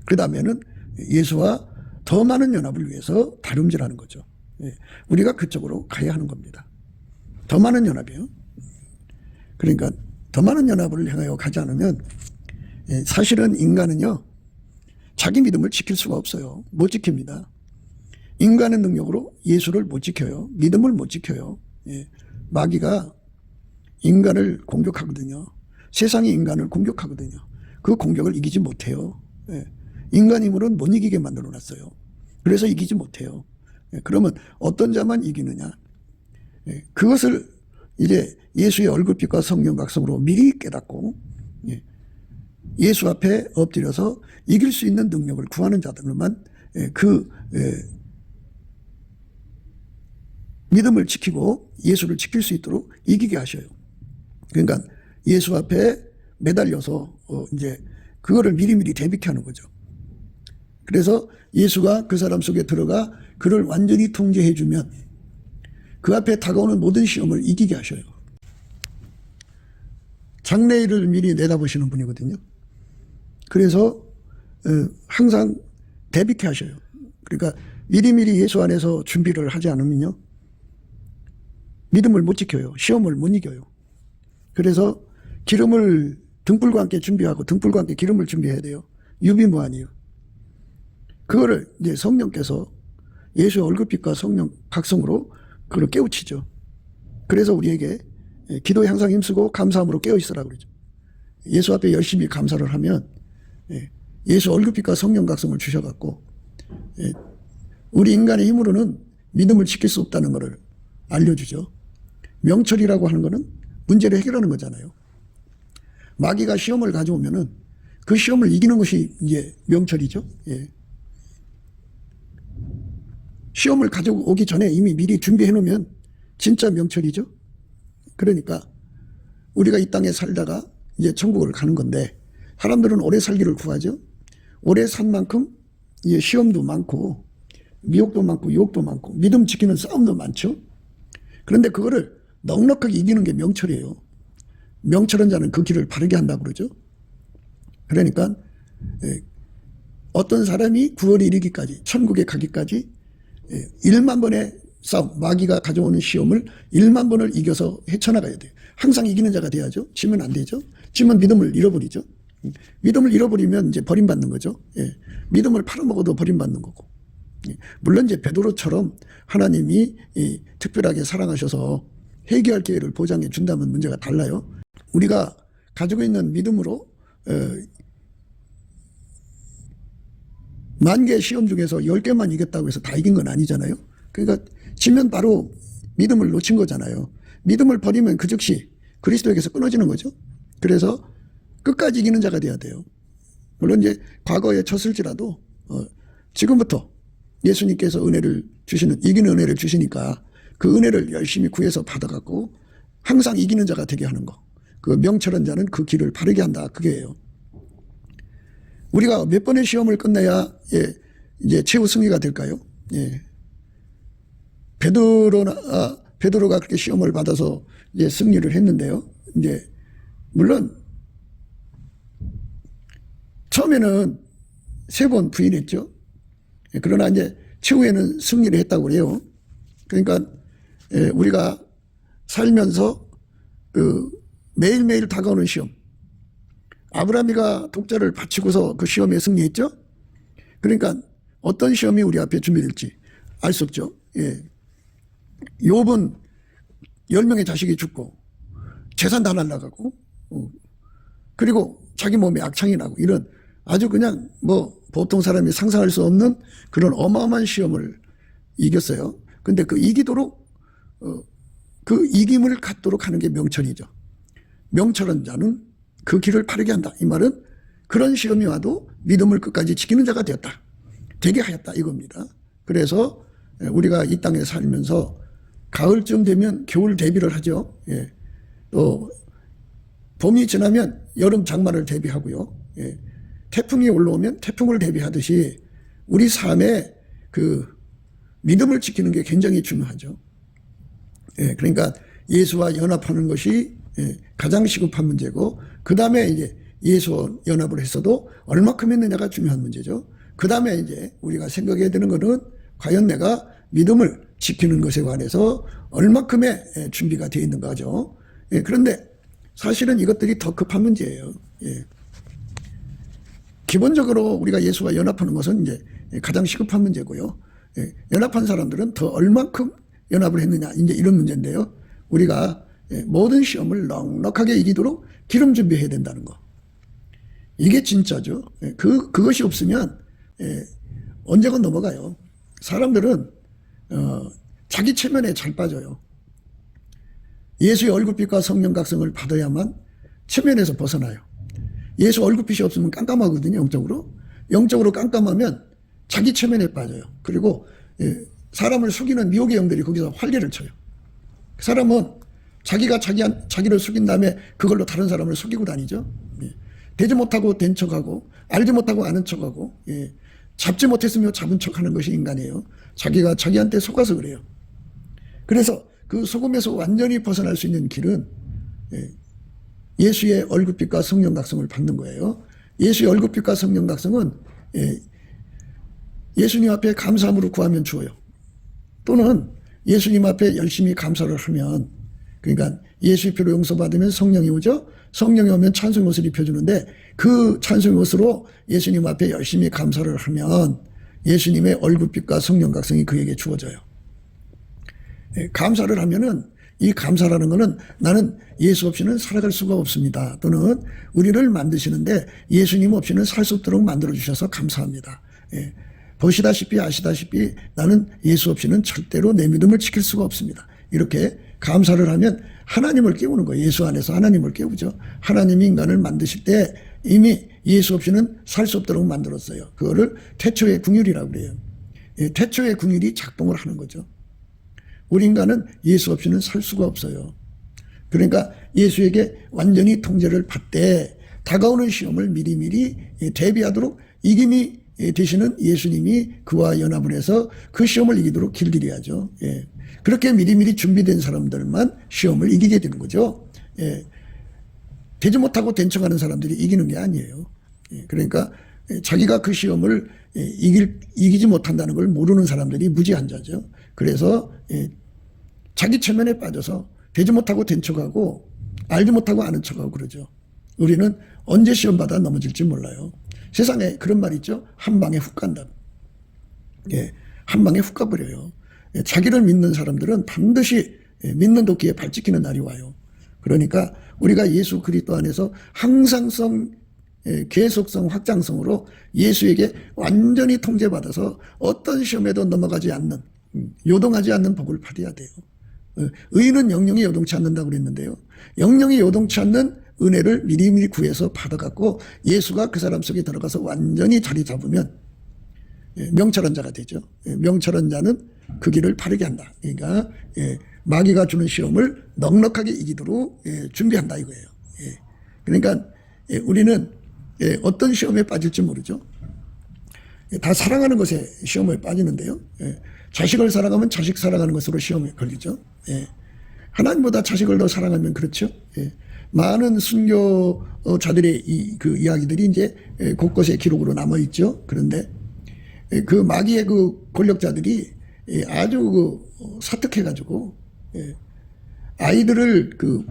그 다음에는 예수와 더 많은 연합을 위해서 다름질하는 거죠. 우리가 그쪽으로 가야 하는 겁니다. 더 많은 연합이요. 그러니까 더 많은 연합을 향하여 가지 않으면 사실은 인간은요 자기 믿음을 지킬 수가 없어요. 못 지킵니다. 인간의 능력으로 예수를 못 지켜요. 믿음을 못 지켜요. 마귀가 인간을 공격하거든요. 세상이 인간을 공격하거든요. 그 공격을 이기지 못해요. 인간 힘으로는 못 이기게 만들어 놨어요. 그래서 이기지 못해요. 그러면 어떤 자만 이기느냐? 그것을 이제 예수의 얼굴빛과 성령 각성으로 미리 깨닫고 예수 앞에 엎드려서 이길 수 있는 능력을 구하는 자들만 그 믿음을 지키고 예수를 지킬 수 있도록 이기게 하셔요. 그러니까 예수 앞에 매달려서 이제 그거를 미리미리 대비케 하는 거죠. 그래서 예수가 그 사람 속에 들어가 그를 완전히 통제해 주면 그 앞에 다가오는 모든 시험을 이기게 하셔요. 장래일을 미리 내다보시는 분이거든요. 그래서 항상 대비케 하셔요. 그러니까 미리미리 예수 안에서 준비를 하지 않으면요 믿음을 못 지켜요. 시험을 못 이겨요. 그래서 기름을 등불과 함께 준비하고 등불과 함께 기름을 준비해야 돼요. 유비무환이요. 그거를 이제 성령께서 예수의 얼굴빛과 성령 각성으로 그걸 깨우치죠. 그래서 우리에게 기도에 항상 힘쓰고 감사함으로 깨어있으라고 그러죠. 예수 앞에 열심히 감사를 하면 예수 얼굴빛과 성령 각성을 주셔갖고 우리 인간의 힘으로는 믿음을 지킬 수 없다는 것을 알려주죠. 명철이라고 하는 것은 문제를 해결하는 거잖아요. 마귀가 시험을 가져오면은 그 시험을 이기는 것이 이제 명철이죠. 시험을 가져오기 전에 이미 미리 준비해 놓으면 진짜 명철이죠. 그러니까 우리가 이 땅에 살다가 이제 천국을 가는 건데 사람들은 오래 살기를 구하죠. 오래 산 만큼 이제 시험도 많고 미혹도 많고 유혹도 많고 믿음 지키는 싸움도 많죠. 그런데 그거를 넉넉하게 이기는 게 명철이에요. 명철한 자는 그 길을 바르게 한다고 그러죠. 그러니까 어떤 사람이 구원에 이르기까지 천국에 가기까지 1만 번의 싸움, 마귀가 가져오는 시험을 1만 번을 이겨서 헤쳐나가야 돼요. 항상 이기는 자가 돼야죠. 지면 안 되죠. 지면 믿음을 잃어버리죠. 믿음을 잃어버리면 이제 버림받는 거죠. 믿음을 팔아먹어도 버림받는 거고. 물론 이제 베드로처럼 하나님이 특별하게 사랑하셔서 회개할 기회를 보장해 준다면 문제가 달라요. 우리가 가지고 있는 믿음으로 10,000개 시험 중에서 10개만 이겼다고 해서 다 이긴 건 아니잖아요. 그러니까 지면 바로 믿음을 놓친 거잖아요. 믿음을 버리면 그 즉시 그리스도에게서 끊어지는 거죠. 그래서 끝까지 이기는 자가 돼야 돼요. 물론 이제 과거에 졌을지라도 지금부터 예수님께서 은혜를 주시는, 이기는 은혜를 주시니까 그 은혜를 열심히 구해서 받아갖고 항상 이기는 자가 되게 하는 거. 그 명철한 자는 그 길을 바르게 한다. 그게예요. 우리가 몇 번의 시험을 끝내야 이제 최후 승리가 될까요? 베드로가 그렇게 시험을 받아서 이제 승리를 했는데요. 이제 물론 처음에는 3번 부인했죠. 그러나 이제 최후에는 승리를 했다고 그래요. 그러니까 우리가 살면서 그 매일매일 다가오는 시험, 아브라함이가 독자를 바치고서 그 시험에 승리했죠. 그러니까 어떤 시험이 우리 앞에 준비될지 알 수 없죠. 욥은 10명의 자식이 죽고 재산 다 날라가고 그리고 자기 몸에 악창이 나고 이런 아주 그냥 뭐 보통 사람이 상상할 수 없는 그런 어마어마한 시험을 이겼어요. 근데 그 이기도록 그 이김을 갖도록 하는 게 명철이죠. 명철한 자는 그 길을 바르게 한다. 이 말은 그런 시험이 와도 믿음을 끝까지 지키는 자가 되었다. 되게 하였다 이겁니다. 그래서 우리가 이 땅에 살면서 가을쯤 되면 겨울 대비를 하죠. 또 봄이 지나면 여름 장마를 대비하고요. 태풍이 올라오면 태풍을 대비하듯이 우리 삶에 그 믿음을 지키는 게 굉장히 중요하죠. 그러니까 예수와 연합하는 것이 가장 시급한 문제고, 그 다음에 이제 예수와 연합을 했어도 얼마큼 했느냐가 중요한 문제죠. 그 다음에 이제 우리가 생각해야 되는 것은 과연 내가 믿음을 지키는 것에 관해서 얼마큼의 준비가 되어 있는 거죠. 그런데 사실은 이것들이 더 급한 문제예요. 기본적으로 우리가 예수와 연합하는 것은 이제 가장 시급한 문제고요. 연합한 사람들은 더 얼마큼 연합을 했느냐, 이제 이런 문제인데요. 우리가 모든 시험을 넉넉하게 이기도록 기름 준비해야 된다는 거. 이게 진짜죠. 그것이 없으면 언제건 넘어가요. 사람들은 자기 체면에 잘 빠져요. 예수의 얼굴빛과 성령 각성을 받아야만 체면에서 벗어나요. 예수 얼굴빛이 없으면 깜깜하거든요. 영적으로 깜깜하면 자기 체면에 빠져요. 그리고 사람을 속이는 미혹의 영들이 거기서 활개를 쳐요. 사람은 자기가 자기를 속인 다음에 그걸로 다른 사람을 속이고 다니죠. 되지 못하고 된 척하고 알지 못하고 아는 척하고 잡지 못했으며 잡은 척하는 것이 인간이에요. 자기가 자기한테 속아서 그래요. 그래서 그 속음에서 완전히 벗어날 수 있는 길은 예수의 얼굴빛과 성령 각성을 받는 거예요. 예수의 얼굴빛과 성령 각성은 예수님 앞에 감사함으로 구하면 주어요. 또는 예수님 앞에 열심히 감사를 하면, 그러니까 예수의 피로 용서받으면 성령이 오죠. 성령이 오면 찬송의 옷을 입혀주는데 그 찬송의 옷으로 예수님 앞에 열심히 감사를 하면 예수님의 얼굴빛과 성령 각성이 그에게 주어져요. 감사를 하면은, 이 감사라는 것은 나는 예수 없이는 살아갈 수가 없습니다. 또는 우리를 만드시는데 예수님 없이는 살 수 없도록 만들어주셔서 감사합니다. 보시다시피 아시다시피 나는 예수 없이는 절대로 내 믿음을 지킬 수가 없습니다. 이렇게 감사를 하면 하나님을 깨우는 거예요. 예수 안에서 하나님을 깨우죠. 하나님이 인간을 만드실 때 이미 예수 없이는 살 수 없도록 만들었어요. 그거를 태초의 궁율이라고 그래요. 태초의 궁율이 작동을 하는 거죠. 우리 인간은 예수 없이는 살 수가 없어요. 그러니까 예수에게 완전히 통제를 받되 다가오는 시험을 미리미리 대비하도록 이김이 되시는 예수님이 그와 연합을 해서 그 시험을 이기도록 길들여야죠. 그렇게 미리미리 준비된 사람들만 시험을 이기게 되는 거죠. 되지 못하고 된 척하는 사람들이 이기는 게 아니에요. 그러니까 자기가 그 시험을 이기지 못한다는 걸 모르는 사람들이 무지한 자죠. 그래서 자기 체면에 빠져서 되지 못하고 된 척하고 알지 못하고 아는 척하고 그러죠. 우리는 언제 시험 받아 넘어질지 몰라요. 세상에 그런 말 있죠. 한 방에 훅 간다. 한 방에 훅 가버려요. 자기를 믿는 사람들은 반드시 믿는 도끼에 발 찍히는 날이 와요. 그러니까 우리가 예수 그리스도 안에서 항상성, 계속성, 확장성으로 예수에게 완전히 통제받아서 어떤 시험에도 넘어가지 않는, 요동하지 않는 복을 받아야 돼요. 의인은 영영이 요동치 않는다고 그랬는데요. 영영이 요동치 않는 은혜를 미리미리 구해서 받아갖고 예수가 그 사람 속에 들어가서 완전히 자리 잡으면 명철한 자가 되죠. 명철한 자는 그 길을 바르게 한다. 그러니까 마귀가 주는 시험을 넉넉하게 이기도록 준비한다 이거예요. 그러니까 우리는 어떤 시험에 빠질지 모르죠. 다 사랑하는 것에 시험에 빠지는데요. 자식을 사랑하면 자식 사랑하는 것으로 시험에 걸리죠. 하나님보다 자식을 더 사랑하면 그렇죠. 많은 순교자들의 그 이야기들이 이제 곳곳에 기록으로 남아 있죠. 그런데 그 마귀의 그 권력자들이 아주 그 사특해가지고 아이들을 그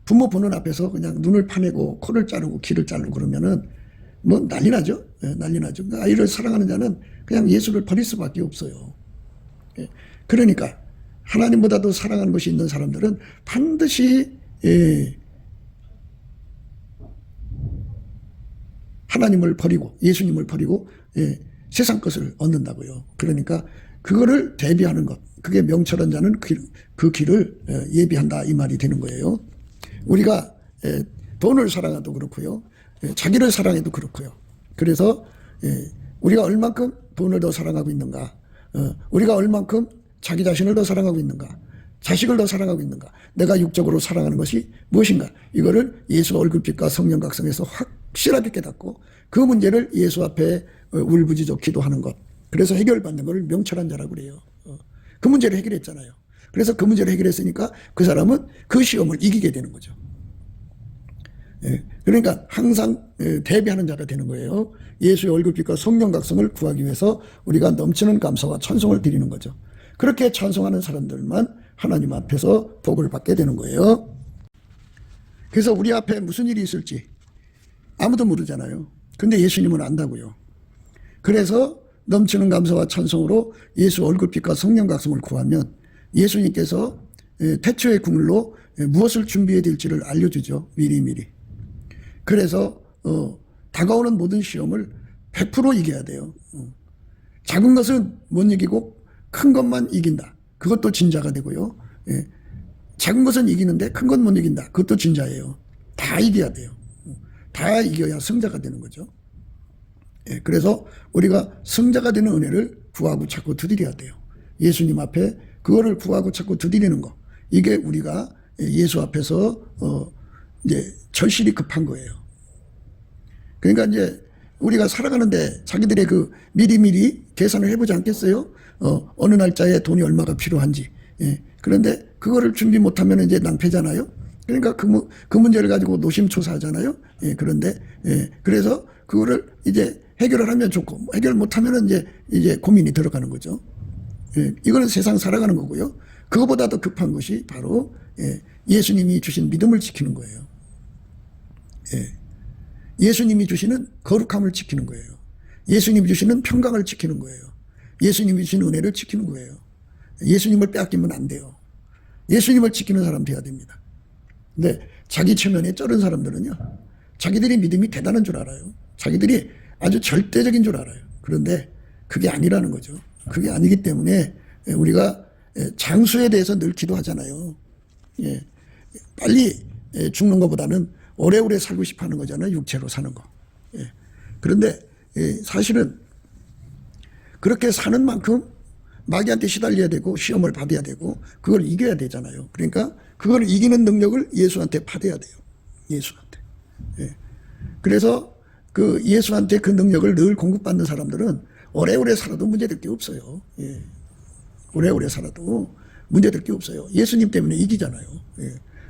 부모 보는 앞에서 그냥 눈을 파내고 코를 자르고 귀를 자르고 그러면은 뭐 난리 나죠. 난리 나죠. 그러니까 아이를 사랑하는 자는 그냥 예수를 버릴 수밖에 없어요. 그러니까 하나님보다도 사랑하는 것이 있는 사람들은 반드시 하나님을 버리고 예수님을 버리고 세상 것을 얻는다고요. 그러니까 그거를 대비하는 것, 그게 명철한 자는 그 길을 예비한다 이 말이 되는 거예요. 우리가 돈을 사랑해도 그렇고요, 자기를 사랑해도 그렇고요. 그래서 우리가 얼만큼 돈을 더 사랑하고 있는가, 우리가 얼만큼 자기 자신을 더 사랑하고 있는가, 자식을 더 사랑하고 있는가, 내가 육적으로 사랑하는 것이 무엇인가, 이거를 예수 얼굴빛과 성령 각성에서 확실하게 깨닫고 그 문제를 예수 앞에 울부짖어 기도하는 것, 그래서 해결받는 걸 명철한 자라고 그래요. 그 문제를 해결했잖아요. 그래서 그 문제를 해결했으니까 그 사람은 그 시험을 이기게 되는 거죠. 그러니까 항상 대비하는 자가 되는 거예요. 예수의 얼굴빛과 성령 각성을 구하기 위해서 우리가 넘치는 감사와 찬송을 드리는 거죠. 그렇게 찬송하는 사람들만 하나님 앞에서 복을 받게 되는 거예요. 그래서 우리 앞에 무슨 일이 있을지 아무도 모르잖아요. 근데 예수님은 안다고요. 그래서 넘치는 감사와 찬송으로 예수 얼굴빛과 성령 각성을 구하면 예수님께서 태초의 국물로 무엇을 준비해야 될지를 알려주죠. 미리미리. 그래서 다가오는 모든 시험을 100% 이겨야 돼요. 작은 것은 못 이기고 큰 것만 이긴다. 그것도 진자가 되고요. 작은 것은 이기는데 큰 건 못 이긴다. 그것도 진자예요. 다 이겨야 돼요. 다 이겨야 성자가 되는 거죠. 그래서 우리가 성자가 되는 은혜를 구하고 찾고 두드려야 돼요. 예수님 앞에 그거를 구하고 찾고 두드리는 거. 이게 우리가 예수 앞에서 이제 절실히 급한 거예요. 그러니까 이제 우리가 살아가는데 자기들의 그 미리미리 계산을 해보지 않겠어요? 어느 날짜에 돈이 얼마가 필요한지. 그런데 그거를 준비 못하면 이제 낭패잖아요. 그러니까 그 문제를 가지고 노심초사하잖아요. 그런데 그래서 그거를 이제 해결을 하면 좋고 해결 못하면 이제 고민이 들어가는 거죠. 이거는 세상 살아가는 거고요. 그거보다 더 급한 것이 바로 예수님이 주신 믿음을 지키는 거예요. 예수님이 주시는 거룩함을 지키는 거예요. 예수님이 주시는 평강을 지키는 거예요. 예수님이 주신 은혜를 지키는 거예요. 예수님을 빼앗기면 안 돼요. 예수님을 지키는 사람 돼야 됩니다. 근데 자기 체면에 쩔은 사람들은요, 자기들이 믿음이 대단한 줄 알아요. 자기들이 아주 절대적인 줄 알아요. 그런데 그게 아니라는 거죠. 그게 아니기 때문에 우리가 장수에 대해서 늘 기도하잖아요. 빨리 죽는 것보다는 오래오래 살고 싶어 하는 거잖아요. 육체로 사는 거. 그런데 사실은 그렇게 사는 만큼 마귀한테 시달려야 되고 시험을 받아야 되고 그걸 이겨야 되잖아요. 그러니까 그걸 이기는 능력을 예수한테 받아야 돼요. 예수한테. 그래서 그 예수한테 그 능력을 늘 공급받는 사람들은 오래오래 살아도 문제될 게 없어요. 오래오래 살아도 문제될 게 없어요. 예수님 때문에 이기잖아요.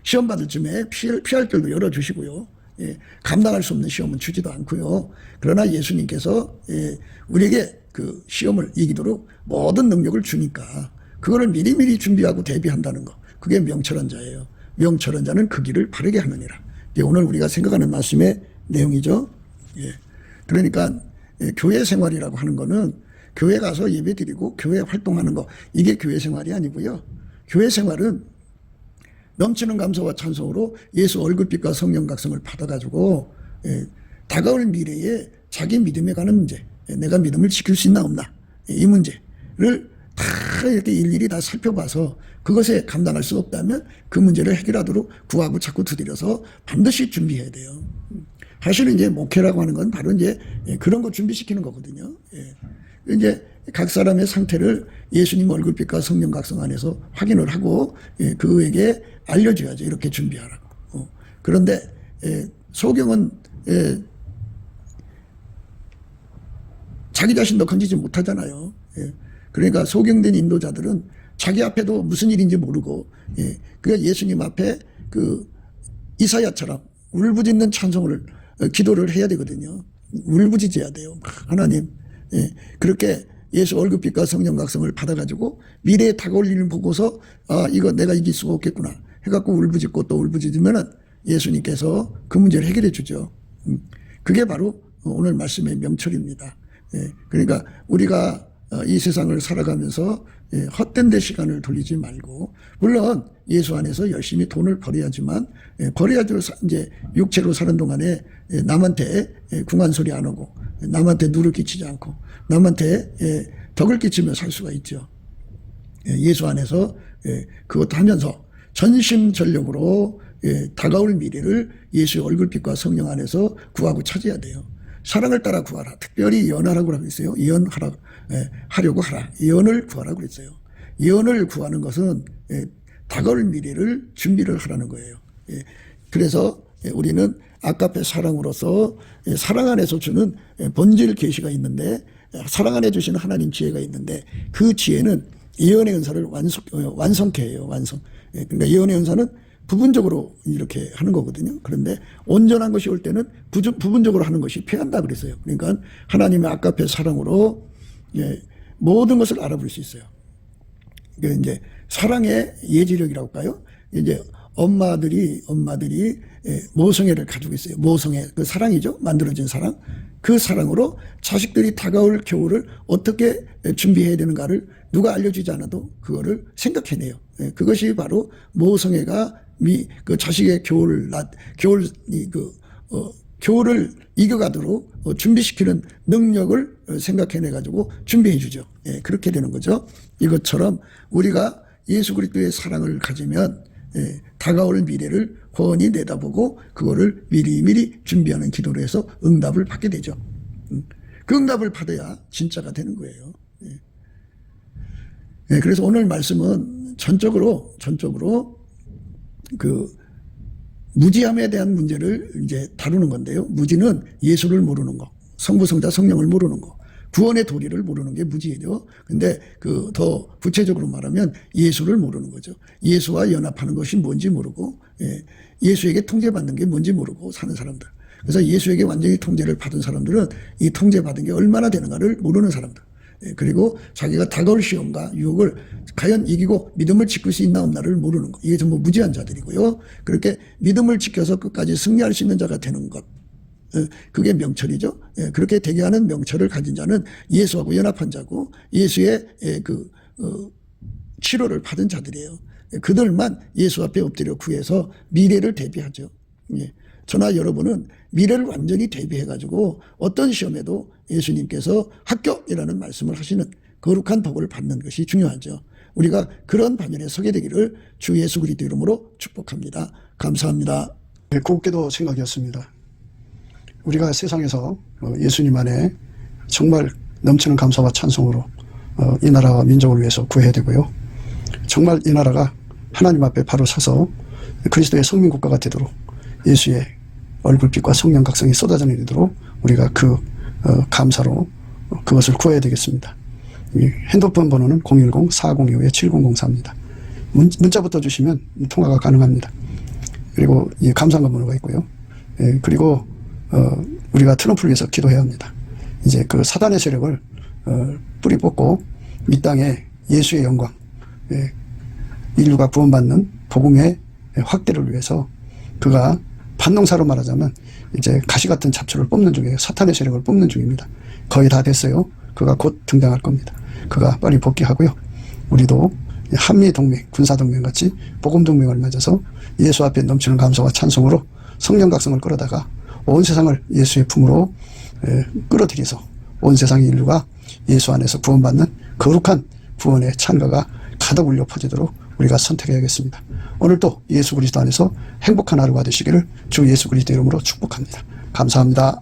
시험 받을 쯤에 피할 길도 열어주시고요. 감당할 수 없는 시험은 주지도 않고요. 그러나 예수님께서 우리에게 그 시험을 이기도록 모든 능력을 주니까 그거를 미리미리 준비하고 대비한다는 거. 그게 명철한 자예요. 명철한 자는 그 길을 바르게 하느니라. 이게 오늘 우리가 생각하는 말씀의 내용이죠. 그러니까 교회 생활이라고 하는 거는 교회 가서 예배 드리고 교회 활동하는 거, 이게 교회 생활이 아니고요. 교회 생활은 넘치는 감사와 찬송으로 예수 얼굴빛과 성령 각성을 받아가지고 다가올 미래에 자기 믿음에 관한 문제, 내가 믿음을 지킬 수 있나 없나, 이 문제를 다 이렇게 일일이 다 살펴봐서 그것에 감당할 수 없다면 그 문제를 해결하도록 구하고 찾고 두드려서 반드시 준비해야 돼요. 사실은 이제 목회라고 하는 건 바로 이제 그런 거 준비시키는 거거든요. 이제 각 사람의 상태를 예수님 얼굴빛과 성령 각성 안에서 확인을 하고 그에게 알려줘야죠. 이렇게 준비하라고. 그런데 소경은 자기 자신도 건지지 못하잖아요. 예. 그러니까 소경된 인도자들은 자기 앞에도 무슨 일인지 모르고, 예. 그러니까 예수님 앞에 그 이사야처럼 울부짖는 찬송을 기도를 해야 되거든요. 울부짖어야 돼요. 하나님, 예. 그렇게 예수 얼굴빛과 성령 각성을 받아가지고 미래에 다가올 일을 보고서 이거 내가 이길 수가 없겠구나 해갖고 울부짖고 또 울부짖으면은 예수님께서 그 문제를 해결해 주죠. 그게 바로 오늘 말씀의 명철입니다. 예. 그러니까 우리가 이 세상을 살아가면서 헛된 데 시간을 돌리지 말고, 물론 예수 안에서 열심히 돈을 벌어야지만, 벌어야죠. 이제 육체로 사는 동안에 남한테 궁한 소리 안 하고, 남한테 누를 끼치지 않고, 남한테 덕을 끼치며 살 수가 있죠. 예수 안에서 그것도 하면서 전심전력으로 다가올 미래를 예수의 얼굴빛과 성령 안에서 구하고 찾아야 돼요. 사랑을 따라 구하라. 특별히 예언하라고 하고 있어요. 예언하라, 하려고 하라. 예언을 구하라고 그랬어요. 예언을 구하는 것은 다가올 미래를 준비를 하라는 거예요. 그래서 우리는 아까페 사랑으로서 사랑 안에서 주는 본질 계시가 있는데, 사랑 안에 주시는 하나님 지혜가 있는데, 그 지혜는 예언의 은사를 완성케 해요. 완성. 그러니까 예언의 은사는 부분적으로 이렇게 하는 거거든요. 그런데 온전한 것이 올 때는 부분적으로 하는 것이 필요한다 그랬어요. 그러니까 하나님의 아까페 사랑으로 모든 것을 알아볼 수 있어요. 그러니까 이제 사랑의 예지력이라고 할까요? 이제 엄마들이 모성애를 가지고 있어요. 모성애, 그 사랑이죠. 만들어진 사랑. 그 사랑으로 자식들이 다가올 겨울을 어떻게 준비해야 되는가를 누가 알려주지 않아도 그거를 생각해내요. 그것이 바로 모성애가 그 자식의 겨울을 이겨가도록 준비시키는 능력을 생각해내가지고 준비해주죠. 그렇게 되는 거죠. 이것처럼 우리가 예수 그리스도의 사랑을 가지면 다가올 미래를 훤히 내다보고 그거를 미리미리 준비하는 기도로 해서 응답을 받게 되죠. 그 응답을 받아야 진짜가 되는 거예요. 그래서 오늘 말씀은 전적으로 그 무지함에 대한 문제를 이제 다루는 건데요. 무지는 예수를 모르는 거, 성부, 성자, 성령을 모르는 거, 구원의 도리를 모르는 게 무지예요. 근데 그 더 구체적으로 말하면 예수를 모르는 거죠. 예수와 연합하는 것이 뭔지 모르고, 예수에게 통제받는 게 뭔지 모르고 사는 사람들. 그래서 예수에게 완전히 통제를 받은 사람들은 이 통제받은 게 얼마나 되는가를 모르는 사람들. 그리고 자기가 다가올 시험과 유혹을 과연 이기고 믿음을 지킬 수 있나 없나를 모르는 것. 이게 전부 무지한 자들이고요. 그렇게 믿음을 지켜서 끝까지 승리할 수 있는 자가 되는 것. 그게 명철이죠. 그렇게 되게 하는 명철을 가진 자는 예수하고 연합한 자고 예수의 치료를 받은 자들이에요. 그들만 예수 앞에 엎드려 구해서 미래를 대비하죠. 저나 여러분은 미래를 완전히 대비해가지고 어떤 시험에도 예수님께서 합격이라는 말씀을 하시는 거룩한 복을 받는 것이 중요하죠. 우리가 그런 반열에 서게 되기를 주 예수 그리스도 이름으로 축복합니다. 감사합니다. 곱게도 생각이었습니다. 우리가 세상에서 예수님 안에 정말 넘치는 감사와 찬송으로 이 나라와 민족을 위해서 구해야 되고요. 정말 이 나라가 하나님 앞에 바로 서서 그리스도의 성민국가가 되도록 예수의 얼굴빛과 성령 각성이 쏟아져 내리도록 우리가 그 감사로 그것을 구해야 되겠습니다. 핸드폰 번호는 010-4025-7004입니다. 문자부터 주시면 통화가 가능합니다. 그리고 이 감사한 번호가 있고요. 그리고 우리가 트럼프를 위해서 기도해야 합니다. 이제 그 사단의 세력을 뿌리 뽑고 이 땅에 예수의 영광, 인류가 구원받는 복음의 확대를 위해서 그가 반농사로 말하자면 이제 가시 같은 잡초를 뽑는 중이에요. 사탄의 세력을 뽑는 중입니다. 거의 다 됐어요. 그가 곧 등장할 겁니다. 그가 빨리 복귀하고요. 우리도 한미동맹, 군사동맹 같이 복음동맹을 맺어서 예수 앞에 넘치는 감사와 찬송으로 성령 각성을 끌어다가 온 세상을 예수의 품으로 끌어들여서 온 세상의 인류가 예수 안에서 구원받는 거룩한 구원의 찬가가 가득 울려 퍼지도록 우리가 선택해야겠습니다. 오늘도 예수 그리스도 안에서 행복한 하루가 되시기를 주 예수 그리스도 이름으로 축복합니다. 감사합니다.